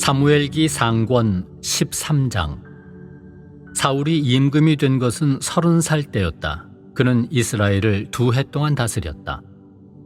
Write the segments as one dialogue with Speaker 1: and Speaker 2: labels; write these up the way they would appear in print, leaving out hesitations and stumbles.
Speaker 1: 사무엘기 상권 13장. 사울이 임금이 된 것은 30살 때였다. 그는 이스라엘을 2해 동안 다스렸다.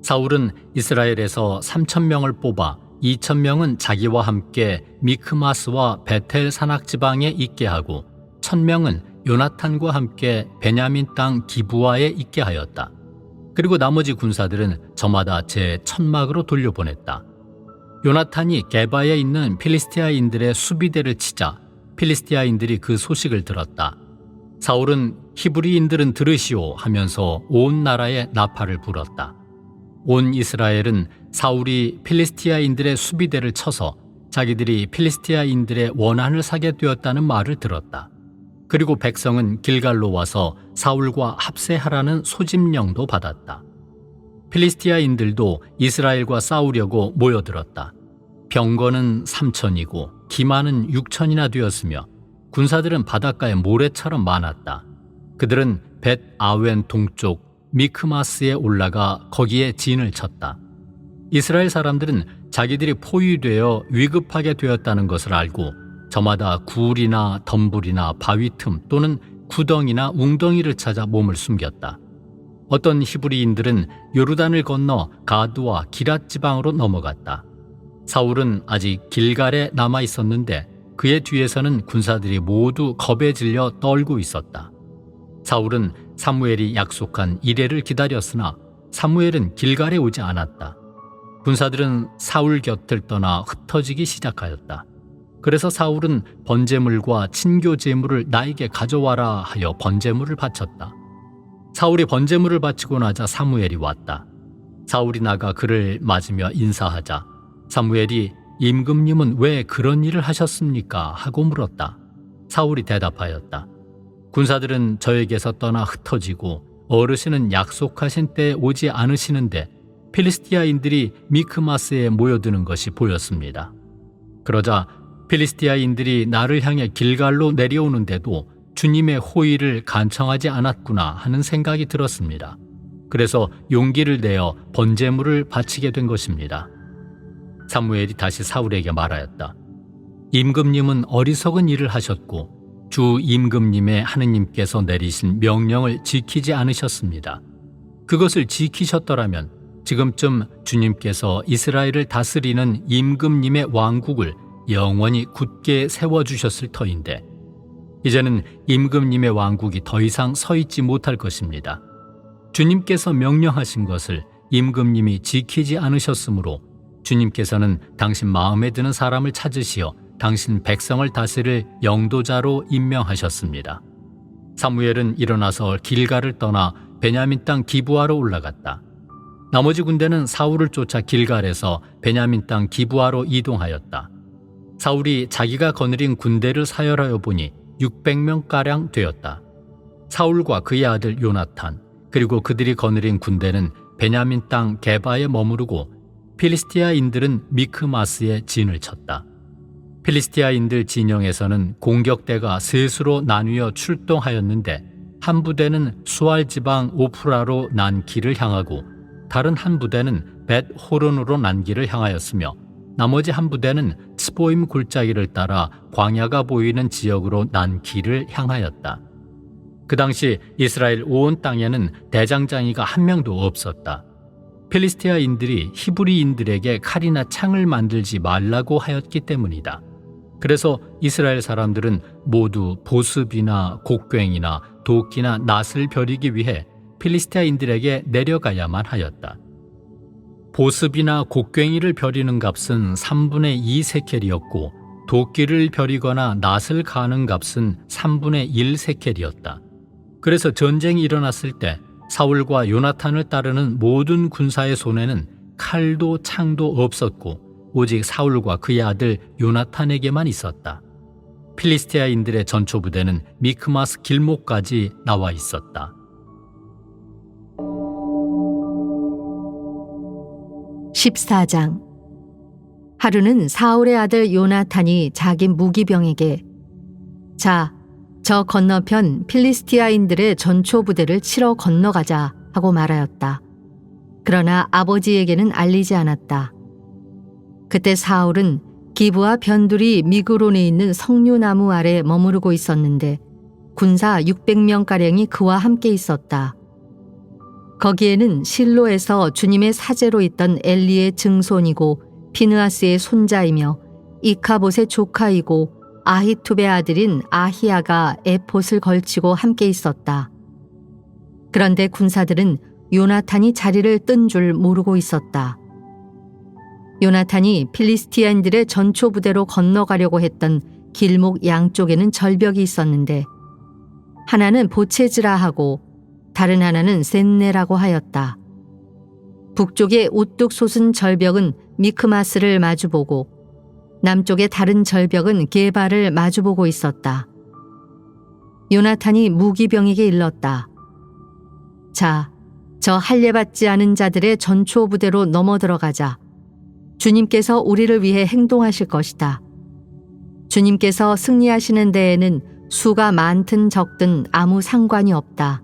Speaker 1: 사울은 이스라엘에서 3,000명을 뽑아 2,000명은 자기와 함께 미크마스와 베텔 산악지방에 있게 하고 1,000명은 요나탄과 함께 베냐민 땅 기브아에 있게 하였다. 그리고 나머지 군사들은 저마다 제 천막으로 돌려보냈다. 요나탄이 게바에 있는 필리스티아인들의 수비대를 치자 필리스티아인들이 그 소식을 들었다. 사울은 히브리인들은 들으시오 하면서 온 나라에 나팔을 불었다. 온 이스라엘은 사울이 필리스티아인들의 수비대를 쳐서 자기들이 필리스티아인들의 원한을 사게 되었다는 말을 들었다. 그리고 백성은 길갈로 와서 사울과 합세하라는 소집령도 받았다. 필리스티아인들도 이스라엘과 싸우려고 모여들었다. 병거는 3,000이고 기마는 6,000이나 되었으며 군사들은 바닷가에 모래처럼 많았다. 그들은 벳 아웬 동쪽 미크마스에 올라가 거기에 진을 쳤다. 이스라엘 사람들은 자기들이 포위되어 위급하게 되었다는 것을 알고 저마다 굴이나 덤불이나 바위 틈 또는 구덩이나 웅덩이를 찾아 몸을 숨겼다. 어떤 히브리인들은 요르단을 건너 가드와 기랏 지방으로 넘어갔다. 사울은 아직 길갈에 남아 있었는데 그의 뒤에서는 군사들이 모두 겁에 질려 떨고 있었다. 사울은 사무엘이 약속한 이레를 기다렸으나 사무엘은 길갈에 오지 않았다. 군사들은 사울 곁을 떠나 흩어지기 시작하였다. 그래서 사울은 번제물과 친교 제물을 나에게 가져와라 하여 번제물을 바쳤다. 사울이 번제물을 바치고 나자 사무엘이 왔다. 사울이 나가 그를 맞으며 인사하자 사무엘이 임금님은 왜 그런 일을 하셨습니까? 하고 물었다. 사울이 대답하였다. 군사들은 저에게서 떠나 흩어지고 어르신은 약속하신 때에 오지 않으시는데 필리스티아인들이 미크마스에 모여드는 것이 보였습니다. 그러자 필리스티아인들이 나를 향해 길갈로 내려오는데도 주님의 호의를 간청하지 않았구나 하는 생각이 들었습니다. 그래서 용기를 내어 번제물을 바치게 된 것입니다. 사무엘이 다시 사울에게 말하였다. 임금님은 어리석은 일을 하셨고 주 임금님의 하느님께서 내리신 명령을 지키지 않으셨습니다. 그것을 지키셨더라면 지금쯤 주님께서 이스라엘을 다스리는 임금님의 왕국을 영원히 굳게 세워주셨을 터인데 이제는 임금님의 왕국이 더 이상 서 있지 못할 것입니다. 주님께서 명령하신 것을 임금님이 지키지 않으셨으므로 주님께서는 당신 마음에 드는 사람을 찾으시어 당신 백성을 다스릴 영도자로 임명하셨습니다. 사무엘은 일어나서 길갈을 떠나 베냐민 땅 기브아로 올라갔다. 나머지 군대는 사울을 쫓아 길갈에서 베냐민 땅 기브아로 이동하였다. 사울이 자기가 거느린 군대를 사열하여 보니 600명가량 되었다. 사울과 그의 아들 요나탄 그리고 그들이 거느린 군대는 베냐민 땅 게바에 머무르고 필리스티아인들은 미크마스에 진을 쳤다. 필리스티아인들 진영에서는 공격대가 셋으로 나뉘어 출동하였는데 한 부대는 수알 지방 오프라로 난 길을 향하고 다른 한 부대는 벳 호론으로 난 길을 향하였으며 나머지 한 부대는 츠보임 골짜기를 따라 광야가 보이는 지역으로 난 길을 향하였다. 그 당시 이스라엘 온 땅에는 대장장이가 한 명도 없었다. 필리스티아인들이 히브리인들에게 칼이나 창을 만들지 말라고 하였기 때문이다. 그래서 이스라엘 사람들은 모두 보습이나 곡괭이나 도끼나 낫을 벼리기 위해 필리스티아인들에게 내려가야만 하였다. 보습이나 곡괭이를 벼리는 값은 3분의 2 세켈이었고 도끼를 벼리거나 낫을 가는 값은 3분의 1 세켈이었다. 그래서 전쟁이 일어났을 때 사울과 요나탄을 따르는 모든 군사의 손에는 칼도 창도 없었고 오직 사울과 그의 아들 요나탄에게만 있었다. 필리스티아인들의 전초부대는 미크마스 길목까지 나와 있었다.
Speaker 2: 14장. 하루는 사울의 아들 요나탄이 자기 무기병에게 자, 저 건너편 필리스티아인들의 전초부대를 치러 건너가자 하고 말하였다. 그러나 아버지에게는 알리지 않았다. 그때 사울은 기브와 변둘이 미그론에 있는 석류나무 아래 머무르고 있었는데 군사 600명가량이 그와 함께 있었다. 거기에는 실로에서 주님의 사제로 있던 엘리의 증손이고 비느하스의 손자이며 이카봇의 조카이고 아히투베 아들인 아히야가 에봇을 걸치고 함께 있었다. 그런데 군사들은 요나탄이 자리를 뜬 줄 모르고 있었다. 요나탄이 필리스티아인들의 전초 부대로 건너가려고 했던 길목 양쪽에는 절벽이 있었는데 하나는 보체즈라하고 다른 하나는 셋네라고 하였다. 북쪽의 우뚝 솟은 절벽은 미크마스를 마주보고 남쪽의 다른 절벽은 게바를 마주보고 있었다. 요나탄이 무기병에게 일렀다. 자, 저 할례받지 않은 자들의 전초 부대로 넘어 들어가자. 주님께서 우리를 위해 행동하실 것이다. 주님께서 승리하시는 데에는 수가 많든 적든 아무 상관이 없다.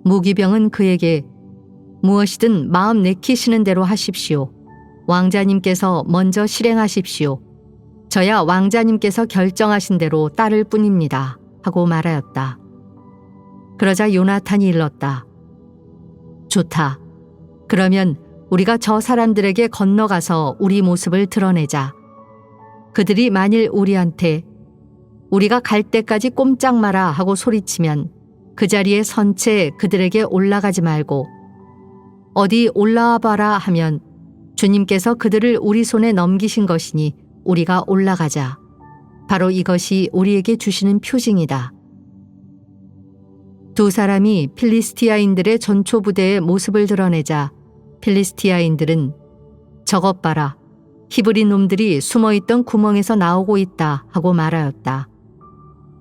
Speaker 2: 무기병은 그에게 무엇이든 마음 내키시는 대로 하십시오. 왕자님께서 먼저 실행하십시오. 저야 왕자님께서 결정하신 대로 따를 뿐입니다. 하고 말하였다. 그러자 요나탄이 일렀다. 좋다. 그러면 우리가 저 사람들에게 건너가서 우리 모습을 드러내자. 그들이 만일 우리한테 우리가 갈 때까지 꼼짝 마라 하고 소리치면 그 자리에 선 채 그들에게 올라가지 말고 어디 올라와 봐라 하면 주님께서 그들을 우리 손에 넘기신 것이니 우리가 올라가자. 바로 이것이 우리에게 주시는 표징이다. 두 사람이 필리스티아인들의 전초 부대의 모습을 드러내자 필리스티아인들은 저것 봐라. 히브리 놈들이 숨어있던 구멍에서 나오고 있다 하고 말하였다.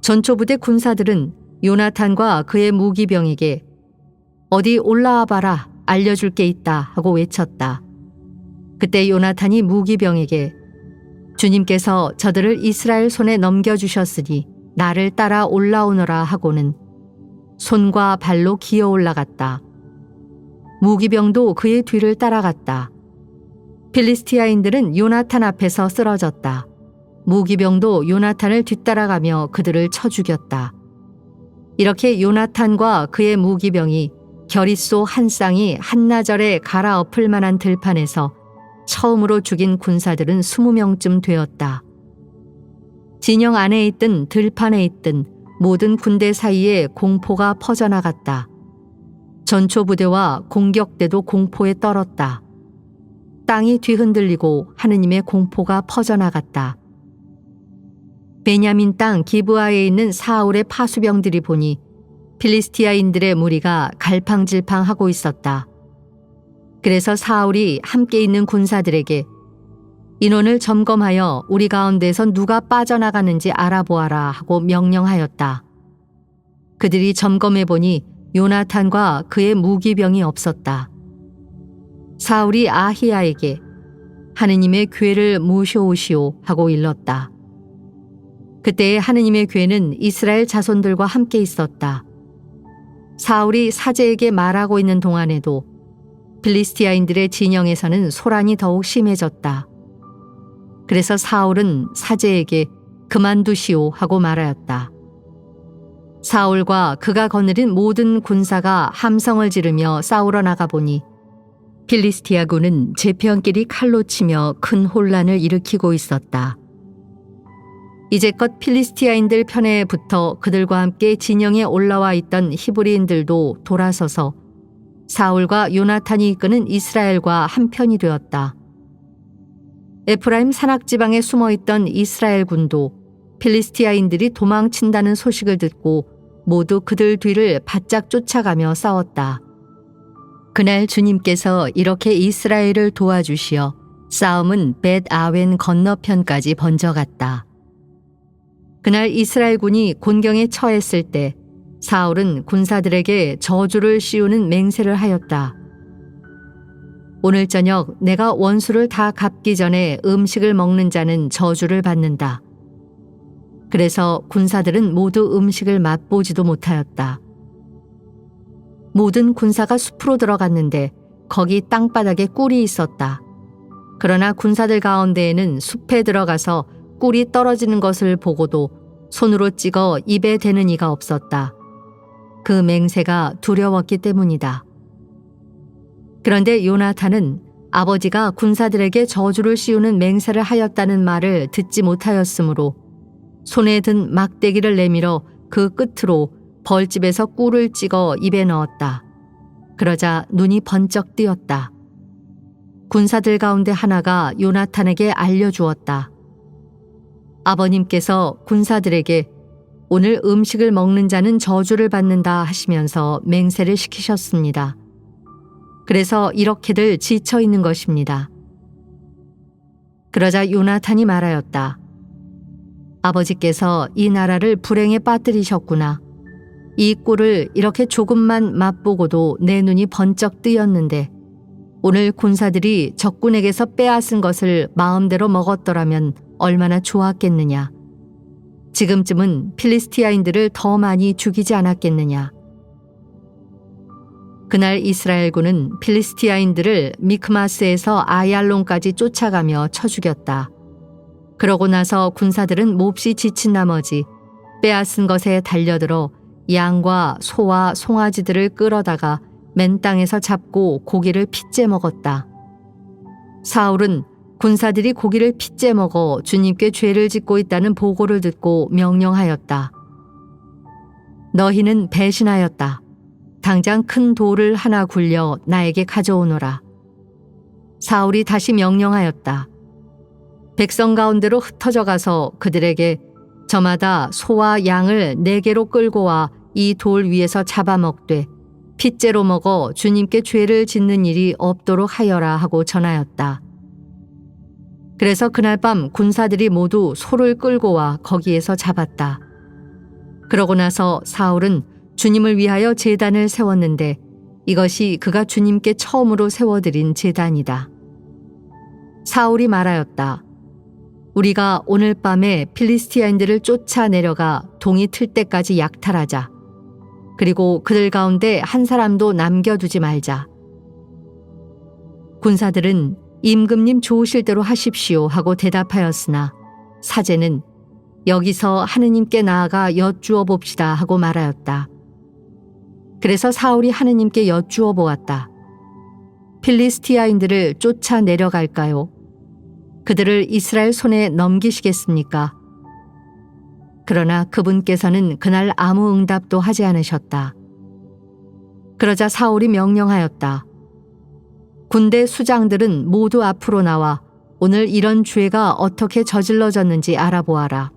Speaker 2: 전초 부대 군사들은 요나탄과 그의 무기병에게 어디 올라와 봐라. 알려줄 게 있다 하고 외쳤다. 그때 요나탄이 무기병에게 주님께서 저들을 이스라엘 손에 넘겨주셨으니 나를 따라 올라오너라 하고는 손과 발로 기어 올라갔다. 무기병도 그의 뒤를 따라갔다. 필리스티아인들은 요나탄 앞에서 쓰러졌다. 무기병도 요나탄을 뒤따라가며 그들을 쳐 죽였다. 이렇게 요나탄과 그의 무기병이 겨릿소 한 쌍이 한나절에 갈아엎을 만한 들판에서 처음으로 죽인 군사들은 20명쯤 되었다. 진영 안에 있든 들판에 있든 모든 군대 사이에 공포가 퍼져나갔다. 전초 부대와 공격대도 공포에 떨었다. 땅이 뒤흔들리고 하느님의 공포가 퍼져나갔다. 베냐민 땅 기브아에 있는 사울의 파수병들이 보니 필리스티아인들의 무리가 갈팡질팡하고 있었다. 그래서 사울이 함께 있는 군사들에게 인원을 점검하여 우리 가운데서 누가 빠져나가는지 알아보아라 하고 명령하였다. 그들이 점검해 보니 요나탄과 그의 무기병이 없었다. 사울이 아히야에게 하느님의 궤를 모셔오시오 하고 일렀다. 그때 하느님의 궤는 이스라엘 자손들과 함께 있었다. 사울이 사제에게 말하고 있는 동안에도 필리스티아인들의 진영에서는 소란이 더욱 심해졌다. 그래서 사울은 사제에게 그만두시오 하고 말하였다. 사울과 그가 거느린 모든 군사가 함성을 지르며 싸우러 나가보니 필리스티아군은 제편끼리 칼로 치며 큰 혼란을 일으키고 있었다. 이제껏 필리스티아인들 편에 붙어 그들과 함께 진영에 올라와 있던 히브리인들도 돌아서서 사울과 요나탄이 이끄는 이스라엘과 한편이 되었다. 에프라임 산악지방에 숨어있던 이스라엘 군도 필리스티아인들이 도망친다는 소식을 듣고 모두 그들 뒤를 바짝 쫓아가며 싸웠다. 그날 주님께서 이렇게 이스라엘을 도와주시어 싸움은 벳 아웬 건너편까지 번져갔다. 그날 이스라엘군이 곤경에 처했을 때 사울은 군사들에게 저주를 씌우는 맹세를 하였다. 오늘 저녁 내가 원수를 다 갚기 전에 음식을 먹는 자는 저주를 받는다. 그래서 군사들은 모두 음식을 맛보지도 못하였다. 모든 군사가 숲으로 들어갔는데 거기 땅바닥에 꿀이 있었다. 그러나 군사들 가운데에는 숲에 들어가서 꿀이 떨어지는 것을 보고도 손으로 찍어 입에 대는 이가 없었다. 그 맹세가 두려웠기 때문이다. 그런데 요나탄은 아버지가 군사들에게 저주를 씌우는 맹세를 하였다는 말을 듣지 못하였으므로 손에 든 막대기를 내밀어 그 끝으로 벌집에서 꿀을 찍어 입에 넣었다. 그러자 눈이 번쩍 뜨였다. 군사들 가운데 하나가 요나탄에게 알려주었다. 아버님께서 군사들에게 오늘 음식을 먹는 자는 저주를 받는다 하시면서 맹세를 시키셨습니다. 그래서 이렇게들 지쳐 있는 것입니다. 그러자 요나탄이 말하였다. 아버지께서 이 나라를 불행에 빠뜨리셨구나. 이 꿀을 이렇게 조금만 맛보고도 내 눈이 번쩍 뜨였는데 오늘 군사들이 적군에게서 빼앗은 것을 마음대로 먹었더라면 얼마나 좋았겠느냐. 지금쯤은 필리스티아인들을 더 많이 죽이지 않았겠느냐. 그날 이스라엘군은 필리스티아인들을 미크마스에서 아얄론까지 쫓아가며 쳐 죽였다. 그러고 나서 군사들은 몹시 지친 나머지 빼앗은 것에 달려들어 양과 소와 송아지들을 끌어다가 맨 땅에서 잡고 고기를 핏째 먹었다. 사울은 군사들이 고기를 핏째 먹어 주님께 죄를 짓고 있다는 보고를 듣고 명령하였다. 너희는 배신하였다. 당장 큰 돌을 하나 굴려 나에게 가져오너라. 사울이 다시 명령하였다. 백성 가운데로 흩어져 가서 그들에게 저마다 소와 양을 4개로 끌고 와 이 돌 위에서 잡아먹되 핏째로 먹어 주님께 죄를 짓는 일이 없도록 하여라 하고 전하였다. 그래서 그날 밤 군사들이 모두 소를 끌고 와 거기에서 잡았다. 그러고 나서 사울은 주님을 위하여 제단을 세웠는데 이것이 그가 주님께 처음으로 세워드린 제단이다. 사울이 말하였다. 우리가 오늘 밤에 필리스티아인들을 쫓아내려가 동이 틀 때까지 약탈하자. 그리고 그들 가운데 한 사람도 남겨두지 말자. 군사들은 임금님 좋으실 대로 하십시오 하고 대답하였으나 사제는 여기서 하느님께 나아가 여쭈어 봅시다 하고 말하였다. 그래서 사울이 하느님께 여쭈어 보았다. 필리스티아인들을 쫓아내려갈까요? 그들을 이스라엘 손에 넘기시겠습니까? 그러나 그분께서는 그날 아무 응답도 하지 않으셨다. 그러자 사울이 명령하였다. 군대 수장들은 모두 앞으로 나와 오늘 이런 죄가 어떻게 저질러졌는지 알아보아라.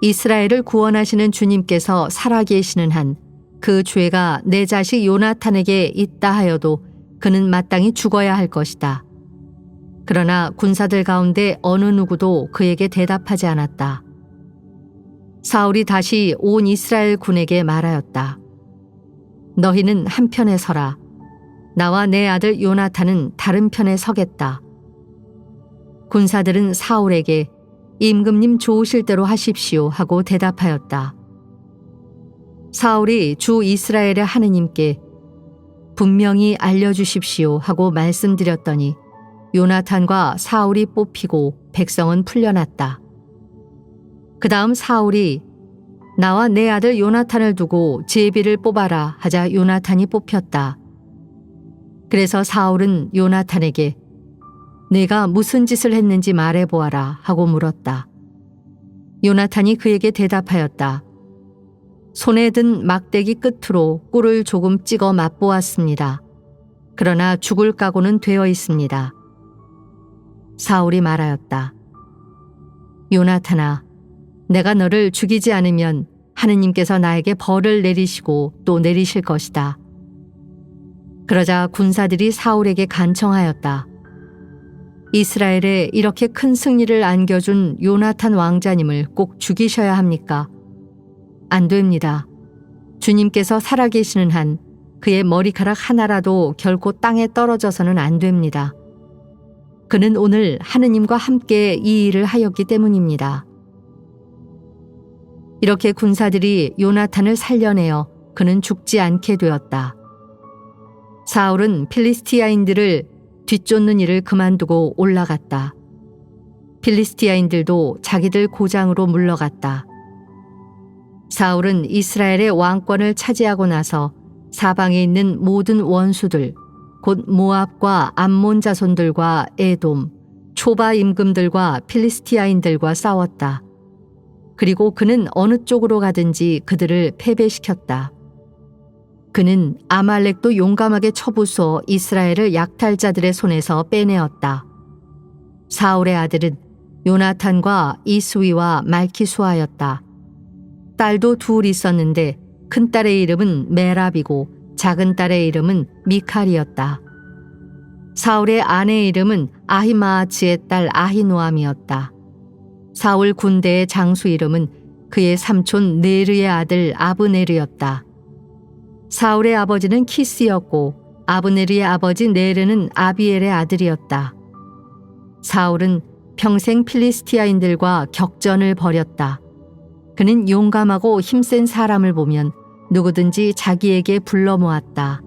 Speaker 2: 이스라엘을 구원하시는 주님께서 살아계시는 한 그 죄가 내 자식 요나탄에게 있다 하여도 그는 마땅히 죽어야 할 것이다. 그러나 군사들 가운데 어느 누구도 그에게 대답하지 않았다. 사울이 다시 온 이스라엘 군에게 말하였다. 너희는 한편에 서라. 나와 내 아들 요나탄은 다른 편에 서겠다. 군사들은 사울에게 임금님 좋으실 대로 하십시오 하고 대답하였다. 사울이 주 이스라엘의 하느님께 분명히 알려주십시오 하고 말씀드렸더니 요나탄과 사울이 뽑히고 백성은 풀려났다. 그 다음 사울이 나와 내 아들 요나탄을 두고 제비를 뽑아라 하자 요나탄이 뽑혔다. 그래서 사울은 요나탄에게 내가 무슨 짓을 했는지 말해보아라 하고 물었다. 요나탄이 그에게 대답하였다. 손에 든 막대기 끝으로 꿀을 조금 찍어 맛보았습니다. 그러나 죽을 각오는 되어 있습니다. 사울이 말하였다. 요나탄아, 내가 너를 죽이지 않으면 하느님께서 나에게 벌을 내리시고 또 내리실 것이다. 그러자 군사들이 사울에게 간청하였다. 이스라엘에 이렇게 큰 승리를 안겨준 요나탄 왕자님을 꼭 죽이셔야 합니까? 안 됩니다. 주님께서 살아계시는 한 그의 머리카락 하나라도 결코 땅에 떨어져서는 안 됩니다. 그는 오늘 하느님과 함께 이 일을 하였기 때문입니다. 이렇게 군사들이 요나탄을 살려내어 그는 죽지 않게 되었다. 사울은 필리스티아인들을 뒤쫓는 일을 그만두고 올라갔다. 필리스티아인들도 자기들 고장으로 물러갔다. 사울은 이스라엘의 왕권을 차지하고 나서 사방에 있는 모든 원수들, 곧 모압과 암몬 자손들과 에돔, 초바 임금들과 필리스티아인들과 싸웠다. 그리고 그는 어느 쪽으로 가든지 그들을 패배시켰다. 그는 아말렉도 용감하게 쳐부숴 이스라엘을 약탈자들의 손에서 빼내었다. 사울의 아들은 요나탄과 이스위와 말키수아였다. 딸도 둘 있었는데 큰딸의 이름은 메랍이고 작은 딸의 이름은 미칼이었다. 사울의 아내의 이름은 아히마아츠의 딸 아히노암이었다. 사울 군대의 장수 이름은 그의 삼촌 네르의 아들 아브네르였다. 사울의 아버지는 키스였고 아브네르의 아버지 네르는 아비엘의 아들이었다. 사울은 평생 필리스티아인들과 격전을 벌였다. 그는 용감하고 힘센 사람을 보면 누구든지 자기에게 불러 모았다.